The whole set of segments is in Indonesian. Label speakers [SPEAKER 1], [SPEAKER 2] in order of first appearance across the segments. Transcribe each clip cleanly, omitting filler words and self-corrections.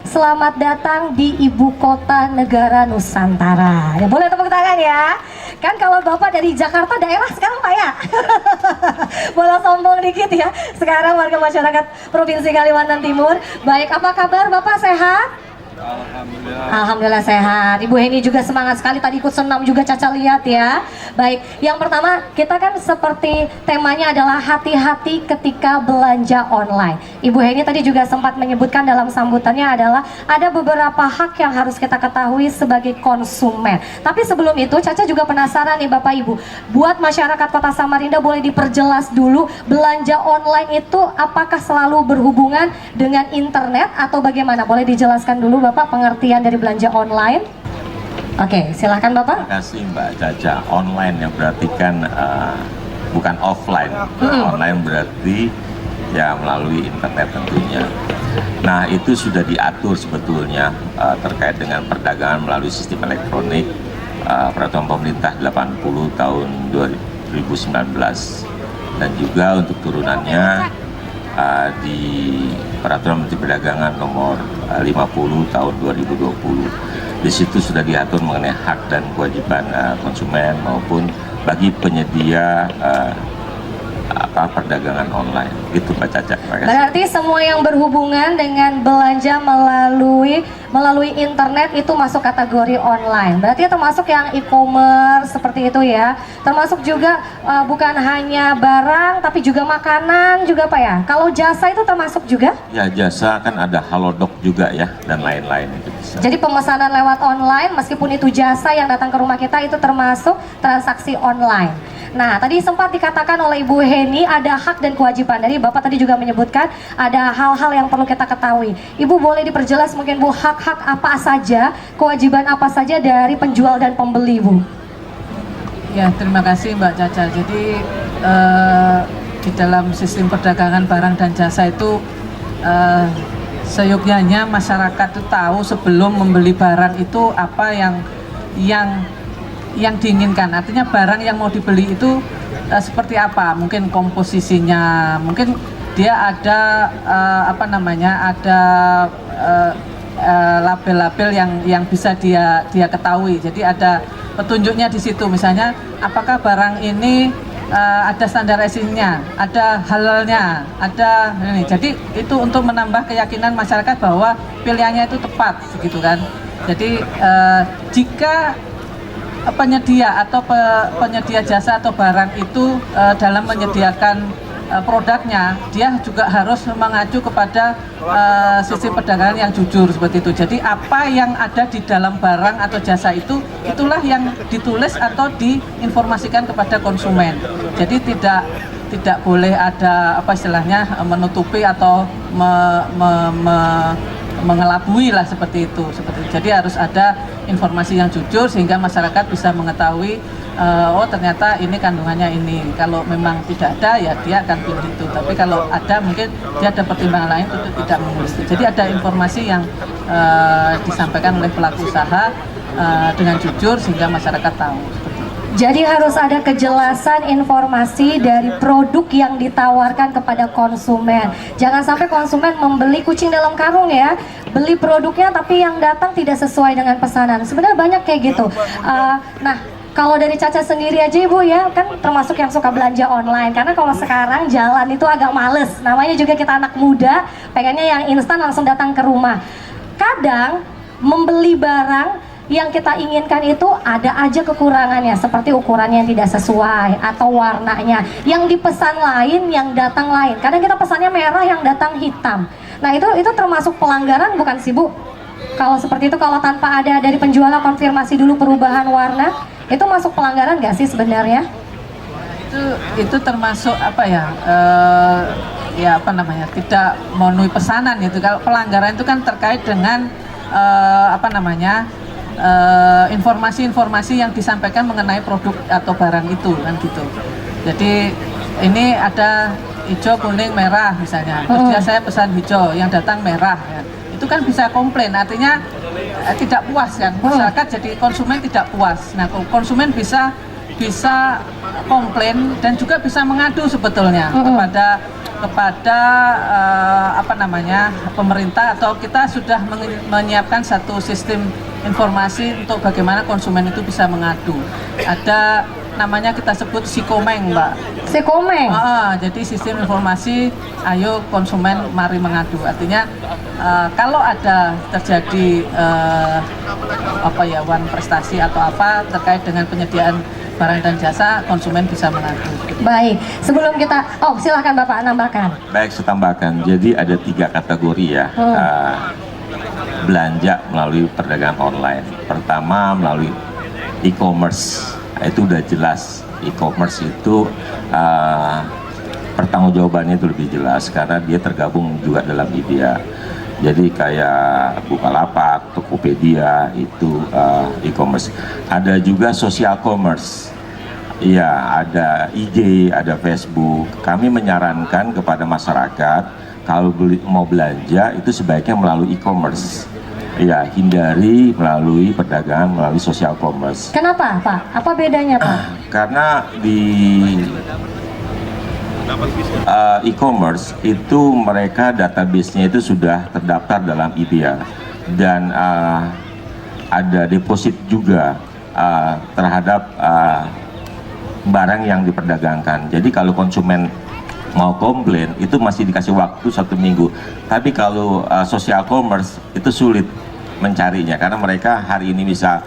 [SPEAKER 1] Selamat datang di ibu kota negara Nusantara. Ya, boleh tepuk tangan ya. Kan kalau Bapak dari Jakarta daerah sekarang Pak ya. Boleh sombong dikit ya. Sekarang warga masyarakat Provinsi Kalimantan Timur. Baik, apa kabar Bapak, sehat? Alhamdulillah sehat. Ibu Heni juga semangat sekali tadi ikut senam juga Caca lihat ya. Baik, yang pertama kita kan seperti temanya adalah hati-hati ketika belanja online. Ibu Heni tadi juga sempat menyebutkan dalam sambutannya adalah ada beberapa hak yang harus kita ketahui sebagai konsumen. Tapi sebelum itu Caca juga penasaran nih Bapak Ibu. Buat masyarakat Kota Samarinda boleh diperjelas dulu belanja online itu apakah selalu berhubungan dengan internet atau bagaimana? Boleh dijelaskan dulu Bapak pengertian dari belanja online. Oke, silahkan Bapak.
[SPEAKER 2] Terima kasih Mbak Caca. Online yang berarti kan bukan offline. Online berarti ya melalui internet tentunya. Nah itu sudah diatur sebetulnya terkait dengan perdagangan melalui sistem elektronik Peraturan Pemerintah 80 tahun 2019 dan juga untuk turunannya di Peraturan Menteri Perdagangan nomor 50 tahun 2020. Di situ sudah diatur mengenai hak dan kewajiban konsumen maupun bagi penyedia perdagangan online. Gitu Pak Caca.
[SPEAKER 1] Berarti semua yang berhubungan dengan belanja melalui internet itu masuk kategori online. Berarti termasuk yang e-commerce seperti itu ya. Termasuk juga bukan hanya barang tapi juga makanan juga Pak ya. Kalau jasa itu termasuk juga?
[SPEAKER 2] Ya jasa kan ada Halodoc juga ya dan lain-lain itu bisa.
[SPEAKER 1] Jadi pemesanan lewat online meskipun itu jasa yang datang ke rumah kita itu termasuk transaksi online. Nah, tadi sempat dikatakan oleh Ibu Heni ada hak dan kewajiban. Dari Bapak tadi juga menyebutkan ada hal-hal yang perlu kita ketahui. Ibu boleh diperjelas mungkin Bu, hak-hak apa saja, kewajiban apa saja dari penjual dan pembeli Bu?
[SPEAKER 3] Ya, terima kasih Mbak Caca. Jadi di dalam sistem perdagangan barang dan jasa itu seyogyanya masyarakat itu tahu sebelum membeli barang itu apa yang diinginkan. Artinya barang yang mau dibeli itu seperti apa, mungkin komposisinya, mungkin dia ada ada label-label yang bisa dia ketahui. Jadi ada petunjuknya di situ, misalnya apakah barang ini ada standarisasinya, ada halalnya, ada ini. Jadi itu untuk menambah keyakinan masyarakat bahwa pilihannya itu tepat, begitu kan. Jadi jika penyedia atau penyedia jasa atau barang itu dalam menyediakan produknya, dia juga harus mengacu kepada sistem perdagangan yang jujur seperti itu. Jadi apa yang ada di dalam barang atau jasa itu, itulah yang ditulis atau diinformasikan kepada konsumen. Jadi tidak boleh ada apa istilahnya menutupi atau mengelabui lah seperti itu. Jadi harus ada informasi yang jujur sehingga masyarakat bisa mengetahui oh ternyata ini kandungannya ini. Kalau memang tidak ada ya dia akan pilih itu. Tapi kalau ada mungkin dia ada pertimbangan lain untuk tidak menulis itu. Jadi ada informasi yang disampaikan oleh pelaku usaha dengan jujur sehingga masyarakat tahu.
[SPEAKER 1] Jadi harus ada kejelasan informasi dari produk yang ditawarkan kepada konsumen. Jangan sampai konsumen membeli kucing dalam karung ya. Beli produknya tapi yang datang tidak sesuai dengan pesanan. Sebenarnya banyak kayak gitu. Nah, kalau dari Caca sendiri aja Ibu ya, kan termasuk yang suka belanja online. Karena kalau sekarang jalan itu agak males. Namanya juga kita anak muda, pengennya yang instan langsung datang ke rumah. Kadang membeli barang yang kita inginkan itu ada aja kekurangannya, seperti ukurannya yang tidak sesuai atau warnanya yang dipesan lain, yang datang lain. Kadang kita pesannya merah, yang datang hitam. Nah itu termasuk pelanggaran bukan sih Bu? Kalau seperti itu, kalau tanpa ada dari penjual konfirmasi dulu perubahan warna, itu masuk pelanggaran nggak sih sebenarnya?
[SPEAKER 3] Itu termasuk apa ya? Tidak memenuhi pesanan gitu. Kalau pelanggaran itu kan terkait dengan informasi-informasi yang disampaikan mengenai produk atau barang itu kan gitu. Jadi ini ada hijau, kuning, merah misalnya. Terus dia saya pesan hijau, yang datang merah. Ya. Itu kan bisa komplain, artinya tidak puas kan. Masyarakat jadi konsumen tidak puas. Nah konsumen bisa komplain dan juga bisa mengadu sebetulnya kepada kepada apa namanya, pemerintah, atau kita sudah menyiapkan satu sistem informasi untuk bagaimana konsumen itu bisa mengadu. Ada namanya, kita sebut Sikomeng, Mbak.
[SPEAKER 1] Sikomeng.
[SPEAKER 3] Jadi sistem informasi, ayo konsumen mari mengadu. Artinya kalau ada terjadi apa ya, wan prestasi atau apa terkait dengan penyediaan barang dan jasa, konsumen bisa mengadu.
[SPEAKER 1] Baik, sebelum kita, silahkan Bapak nambahkan.
[SPEAKER 2] Baik, saya tambahkan. Jadi ada 3 kategori ya. Belanja melalui perdagangan online. Pertama melalui e-commerce. Itu udah jelas. E-commerce itu pertanggungjawabannya itu lebih jelas karena dia tergabung juga dalam IDEA. Jadi kayak Bukalapak, Tokopedia itu e-commerce. Ada juga social commerce. Iya, ada IG, ada Facebook. Kami menyarankan kepada masyarakat kalau mau belanja itu sebaiknya melalui e-commerce. Ya, hindari melalui perdagangan melalui social commerce.
[SPEAKER 1] Kenapa, Pak? Apa bedanya, Pak?
[SPEAKER 2] Karena di e-commerce itu mereka database-nya itu sudah terdaftar dalam IDEA dan ada deposit juga terhadap barang yang diperdagangkan. Jadi kalau konsumen mau komplain itu masih dikasih waktu 1 minggu. Tapi kalau social commerce itu sulit mencarinya karena mereka hari ini bisa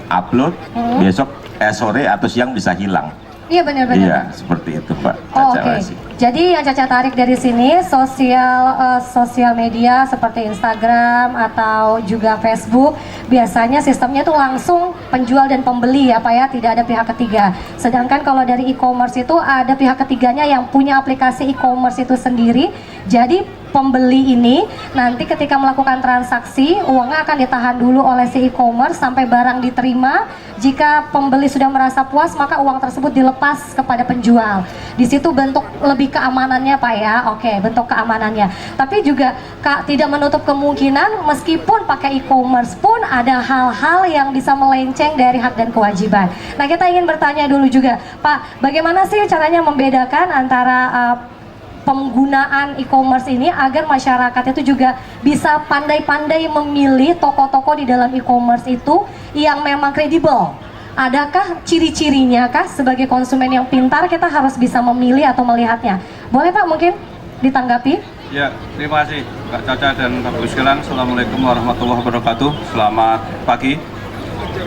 [SPEAKER 2] upload, besok sore atau siang bisa hilang.
[SPEAKER 1] Iya, benar-benar.
[SPEAKER 2] Iya, seperti itu, Mbak.
[SPEAKER 1] Oke. Jadi yang Caca tarik dari sini, sosial media seperti Instagram atau juga Facebook, biasanya sistemnya itu langsung penjual dan pembeli ya Pak ya, tidak ada pihak ketiga. Sedangkan kalau dari e-commerce itu ada pihak ketiganya yang punya aplikasi e-commerce itu sendiri. Jadi pembeli ini nanti ketika melakukan transaksi, uangnya akan ditahan dulu oleh si e-commerce sampai barang diterima. Jika pembeli sudah merasa puas, maka uang tersebut dilepas kepada penjual. Di situ bentuk lebih keamanannya Pak ya. Oke, bentuk keamanannya. Tapi juga Kak, tidak menutup kemungkinan meskipun pakai e-commerce pun ada hal-hal yang bisa melenceng dari hak dan kewajiban. Nah, kita ingin bertanya dulu juga, Pak, bagaimana sih caranya membedakan antara penggunaan e-commerce ini agar masyarakat itu juga bisa pandai-pandai memilih toko-toko di dalam e-commerce itu yang memang kredibel. Adakah ciri-cirinya kah sebagai konsumen yang pintar kita harus bisa memilih atau melihatnya? Boleh Pak mungkin ditanggapi?
[SPEAKER 4] Ya, terima kasih Kak Caca dan Bapak sekalian. Assalamualaikum warahmatullahi wabarakatuh. Selamat pagi.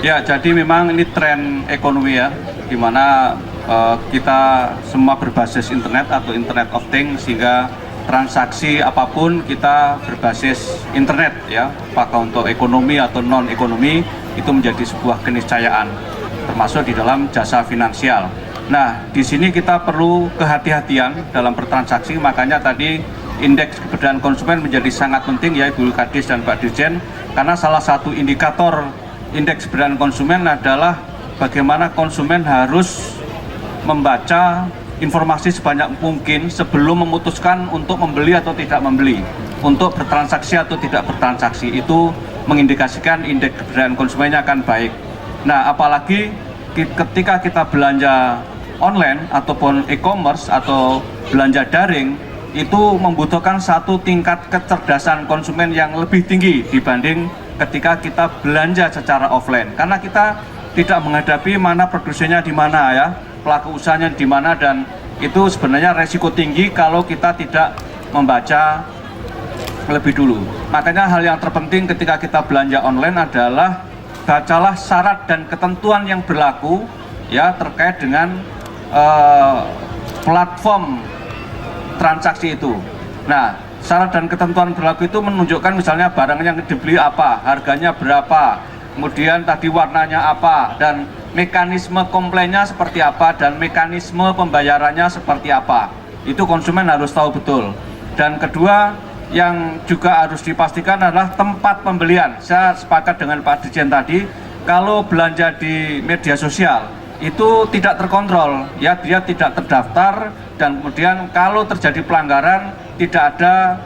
[SPEAKER 4] Ya, jadi memang ini tren ekonomi ya, di mana kita semua berbasis internet atau internet of things, sehingga transaksi apapun kita berbasis internet ya, apakah untuk ekonomi atau non ekonomi itu menjadi sebuah keniscayaan, termasuk di dalam jasa finansial. Nah, di sini kita perlu kehati-hatian dalam bertransaksi, makanya tadi indeks kepercayaan konsumen menjadi sangat penting ya Ibu Kadis dan Pak Dirjen, karena salah satu indikator indeks kepercayaan konsumen adalah bagaimana konsumen harus membaca informasi sebanyak mungkin sebelum memutuskan untuk membeli atau tidak membeli, untuk bertransaksi atau tidak bertransaksi. Itu mengindikasikan indeks kepercayaan konsumennya akan baik. Nah, apalagi ketika kita belanja online ataupun e-commerce atau belanja daring, itu membutuhkan satu tingkat kecerdasan konsumen yang lebih tinggi dibanding ketika kita belanja secara offline, karena kita tidak menghadapi mana produsennya di mana ya, pelaku usahanya di mana, dan itu sebenarnya resiko tinggi kalau kita tidak membaca lebih dulu. Makanya hal yang terpenting ketika kita belanja online adalah bacalah syarat dan ketentuan yang berlaku ya terkait dengan platform transaksi itu. Nah, syarat dan ketentuan berlaku itu menunjukkan misalnya barang yang dibeli apa, harganya berapa, kemudian tadi warnanya apa, dan mekanisme komplainnya seperti apa, dan mekanisme pembayarannya seperti apa. Itu konsumen harus tahu betul. Dan kedua, yang juga harus dipastikan adalah tempat pembelian. Saya sepakat dengan Pak Dirjen tadi, kalau belanja di media sosial itu tidak terkontrol, ya, dia tidak terdaftar, dan kemudian kalau terjadi pelanggaran tidak ada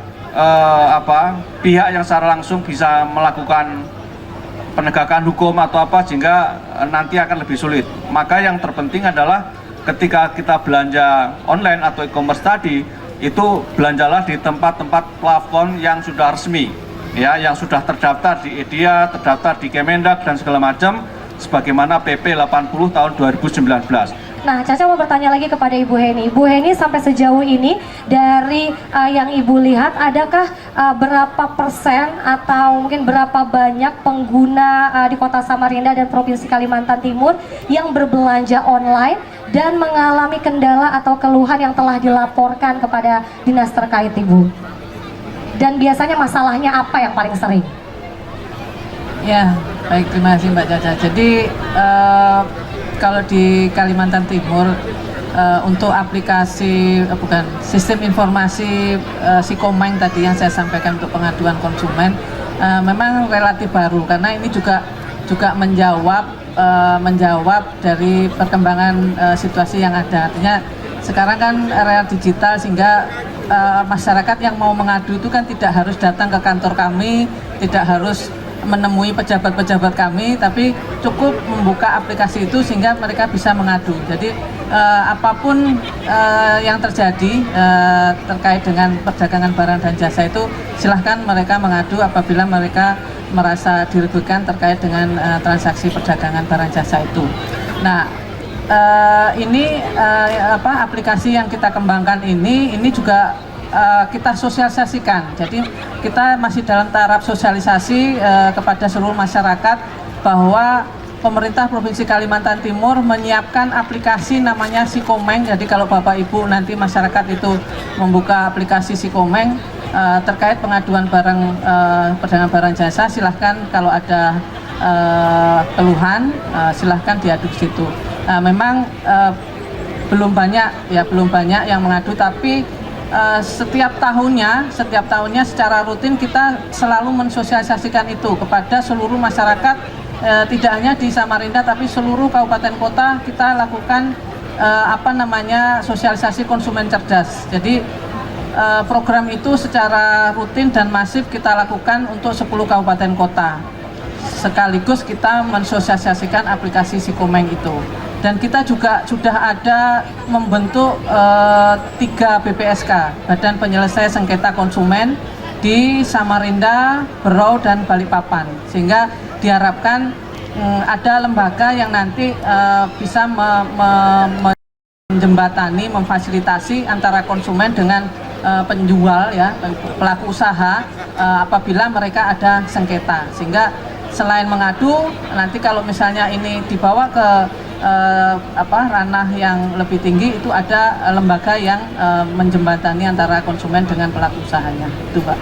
[SPEAKER 4] pihak yang secara langsung bisa melakukan penegakan hukum atau apa, sehingga nanti akan lebih sulit. Maka yang terpenting adalah ketika kita belanja online atau e-commerce tadi, itu belanjalah di tempat-tempat plafon yang sudah resmi, ya, yang sudah terdaftar di EDIA, terdaftar di Kemendag dan segala macam, sebagaimana PP 80 tahun 2019.
[SPEAKER 1] Nah, Caca mau bertanya lagi kepada Ibu Heni. Ibu Heni, sampai sejauh ini dari yang Ibu lihat, adakah berapa persen atau mungkin berapa banyak pengguna di Kota Samarinda dan Provinsi Kalimantan Timur yang berbelanja online dan mengalami kendala atau keluhan yang telah dilaporkan kepada dinas terkait, Ibu? Dan biasanya masalahnya apa yang paling sering?
[SPEAKER 3] Ya, baik, terima kasih Mbak Caca. Jadi kalau di Kalimantan Timur untuk aplikasi sistem informasi Sikomeng tadi yang saya sampaikan untuk pengaduan konsumen memang relatif baru, karena ini juga menjawab dari perkembangan situasi yang ada. Artinya sekarang kan era digital, sehingga masyarakat yang mau mengadu itu kan tidak harus datang ke kantor kami, tidak harus menemui pejabat-pejabat kami, tapi cukup membuka aplikasi itu sehingga mereka bisa mengadu. Jadi apapun yang terjadi terkait dengan perdagangan barang dan jasa itu, silahkan mereka mengadu apabila mereka merasa dirugikan terkait dengan transaksi perdagangan barang jasa itu. Nah, ini aplikasi yang kita kembangkan ini juga kita sosialisasikan. Jadi kita masih dalam tahap sosialisasi kepada seluruh masyarakat bahwa pemerintah Provinsi Kalimantan Timur menyiapkan aplikasi namanya Sikomeng. Jadi kalau Bapak Ibu nanti masyarakat itu membuka aplikasi Sikomeng terkait pengaduan perdagangan barang jasa, silahkan kalau ada keluhan silahkan diadu di situ. Memang belum banyak yang mengadu, tapi setiap tahunnya secara rutin kita selalu mensosialisasikan itu kepada seluruh masyarakat, tidak hanya di Samarinda tapi seluruh kabupaten kota. Kita lakukan sosialisasi konsumen cerdas. Jadi program itu secara rutin dan masif kita lakukan untuk 10 kabupaten kota. Sekaligus kita mensosialisasikan aplikasi Sikomeng itu. Dan kita juga sudah ada membentuk 3 BPSK, Badan Penyelesaian Sengketa Konsumen, di Samarinda, Berau, dan Balikpapan. Sehingga diharapkan ada lembaga yang nanti bisa menjembatani, memfasilitasi antara konsumen dengan penjual, ya, pelaku usaha apabila mereka ada sengketa. Sehingga selain mengadu, nanti kalau misalnya ini dibawa ke ranah yang lebih tinggi, itu ada lembaga yang menjembatani antara konsumen dengan pelaku usahanya. Itu, Pak.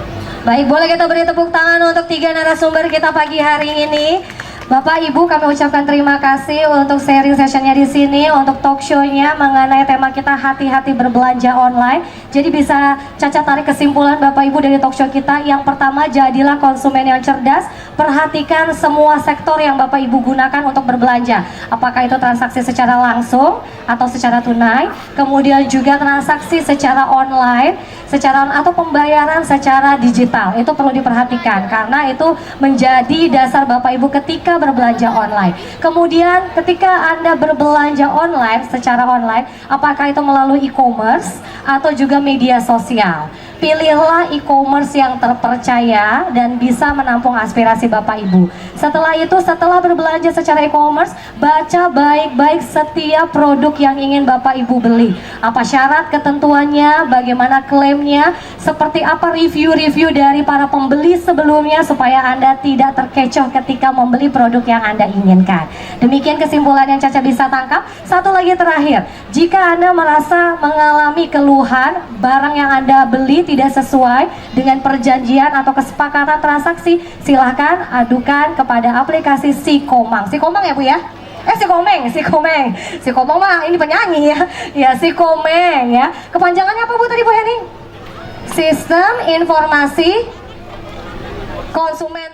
[SPEAKER 1] Baik, boleh kita beri tepuk tangan untuk 3 narasumber kita pagi hari ini. Bapak Ibu, kami ucapkan terima kasih untuk sharing sessionnya di sini, untuk talk show-nya mengenai tema kita hati-hati berbelanja online. Jadi bisa Caca tarik kesimpulan Bapak Ibu dari talk show kita. Yang pertama, jadilah konsumen yang cerdas. Perhatikan semua sektor yang Bapak Ibu gunakan untuk berbelanja. Apakah itu transaksi secara langsung atau secara tunai, kemudian juga transaksi secara online, atau pembayaran secara digital. Itu perlu diperhatikan karena itu menjadi dasar Bapak Ibu ketika berbelanja online. Kemudian ketika Anda berbelanja online, secara online, apakah itu melalui e-commerce atau juga media sosial, pilihlah e-commerce yang terpercaya dan bisa menampung aspirasi Bapak Ibu. Setelah itu, setelah berbelanja secara e-commerce, baca baik-baik setiap produk yang ingin Bapak Ibu beli. Apa syarat ketentuannya, bagaimana klaimnya, seperti apa review-review dari para pembeli sebelumnya supaya Anda tidak terkecoh ketika membeli produk yang Anda inginkan. Demikian kesimpulan yang Caca bisa tangkap. Satu lagi terakhir, jika Anda merasa mengalami keluhan barang yang Anda beli tidak sesuai dengan perjanjian atau kesepakatan transaksi, silahkan adukan kepada aplikasi Sikomang. Sikomang ya Bu ya? Sikomang mah ini penyanyi ya. Ya, Sikomeng ya. Kepanjangannya apa Bu tadi Bu Heni? Sistem Informasi Konsumen